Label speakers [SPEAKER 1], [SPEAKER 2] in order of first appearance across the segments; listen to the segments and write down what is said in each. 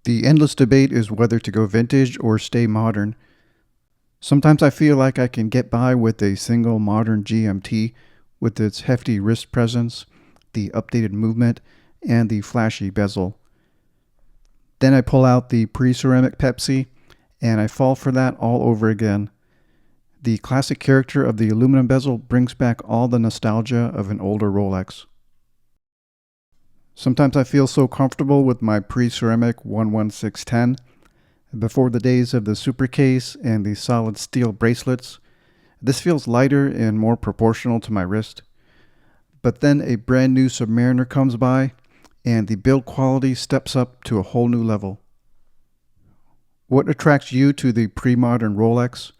[SPEAKER 1] The endless debate is whether to go vintage or stay modern. Sometimes I feel like I can get by with a single modern GMT with its hefty wrist presence, the updated movement, and the flashy bezel. Then I pull out the pre-ceramic Pepsi, and I fall for that all over again. The classic character of the aluminum bezel brings back all the nostalgia of an older Rolex. Sometimes I feel so comfortable with my pre-ceramic 11610. Before the days of the super case and the solid steel bracelets, this feels lighter and more proportional to my wrist. But then a brand new Submariner comes by, and the build quality steps up to a whole new level. What attracts you to the pre-modern Rolex,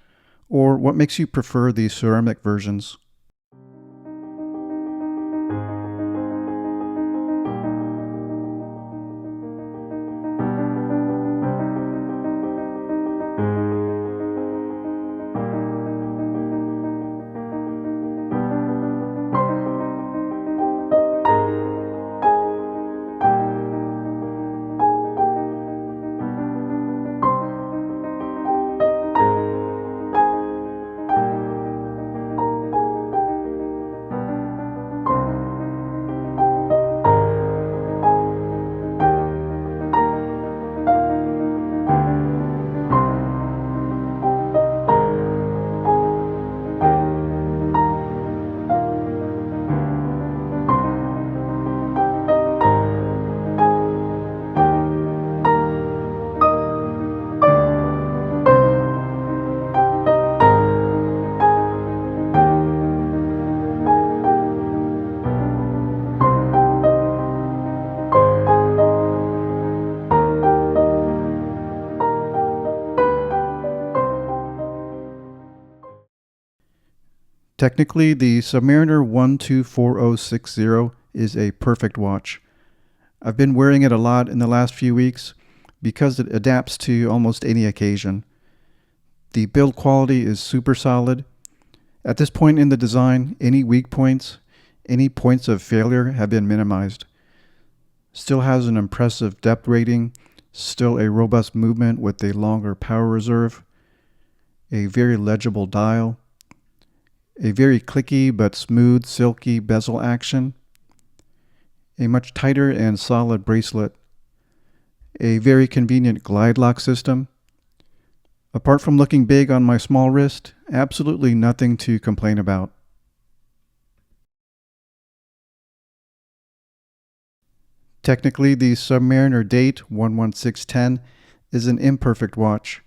[SPEAKER 1] or what makes you prefer the ceramic versions? Technically, the Submariner 124060 is a perfect watch. I've been wearing it a lot in the last few weeks because it adapts to almost any occasion. The build quality is super solid. At this point in the design, any weak points, any points of failure have been minimized. Still has an impressive depth rating, still a robust movement with a longer power reserve, a very legible dial, a very clicky but smooth, silky bezel action, a much tighter and solid bracelet, a very convenient glide lock system. Apart from looking big on my small wrist, absolutely nothing to complain about. Technically, the Submariner date 11610 is an imperfect watch.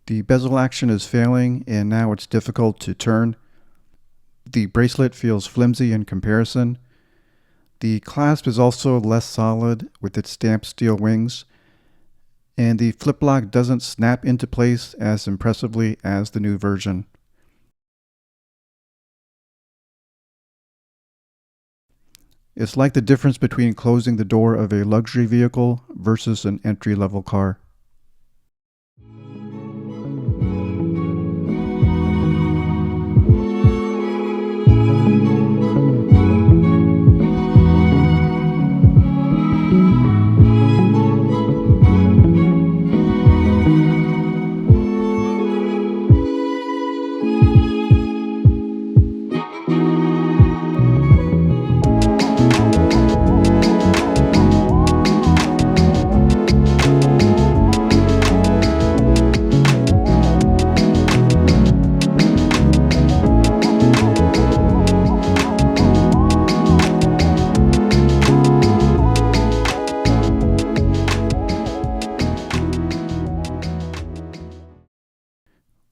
[SPEAKER 1] The bezel action is failing and now it's difficult to turn. The bracelet feels flimsy in comparison. The clasp is also less solid with its stamped steel wings, and the flip lock doesn't snap into place as impressively as the new version. It's like the difference between closing the door of a luxury vehicle versus an entry-level car.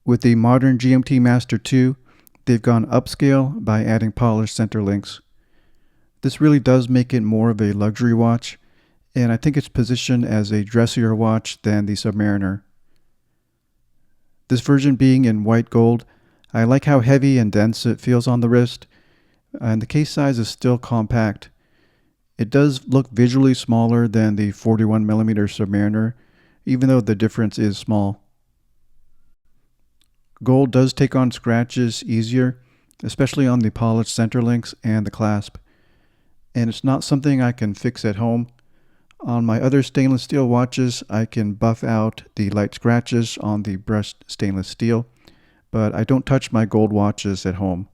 [SPEAKER 1] With the modern GMT-Master 2, they've gone upscale by adding polished center links. This really does make it more of a luxury watch, and I think it's positioned as a dressier watch than the Submariner. This version being in white gold, I like how heavy and dense it feels on the wrist, and the case size is still compact. It does look visually smaller than the 41mm Submariner, even though the difference is small. Gold does take on scratches easier, especially on the polished center links and the clasp. And it's not something I can fix at home. On my other stainless steel watches, I can buff out the light scratches on the brushed stainless steel, but I don't touch my gold watches at home.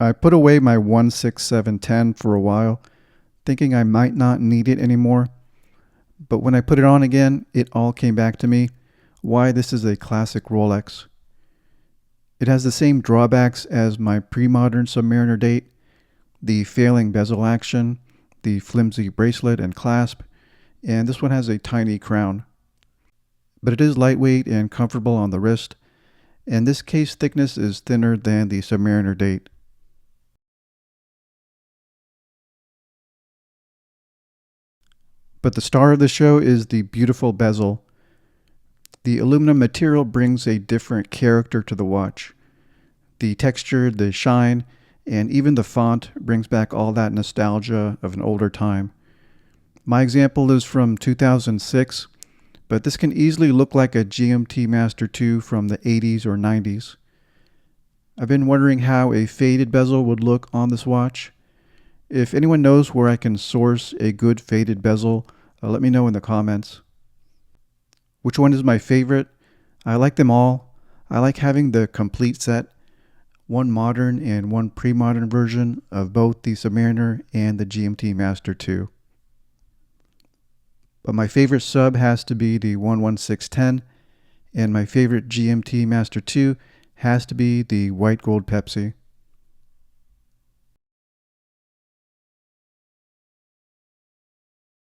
[SPEAKER 1] I put away my 16710 for a while, thinking I might not need it anymore, but when I put it on again, it all came back to me why this is a classic Rolex. It has the same drawbacks as my pre-modern Submariner date, the failing bezel action, the flimsy bracelet and clasp, and this one has a tiny crown. But it is lightweight and comfortable on the wrist, and this case thickness is thinner than the Submariner date. But the star of the show is the beautiful bezel. The aluminum material brings a different character to the watch. The texture, the shine, and even the font brings back all that nostalgia of an older time. My example is from 2006, but this can easily look like a GMT-Master 2 from the 80s or 90s. I've been wondering how a faded bezel would look on this watch. If anyone knows where I can source a good faded bezel, let me know in the comments. Which one is my favorite? I like them all. I like having the complete set, one modern and one pre-modern version of both the Submariner and the GMT-Master 2. But my favorite sub has to be the 11610, and my favorite GMT-Master 2 has to be the white gold Pepsi.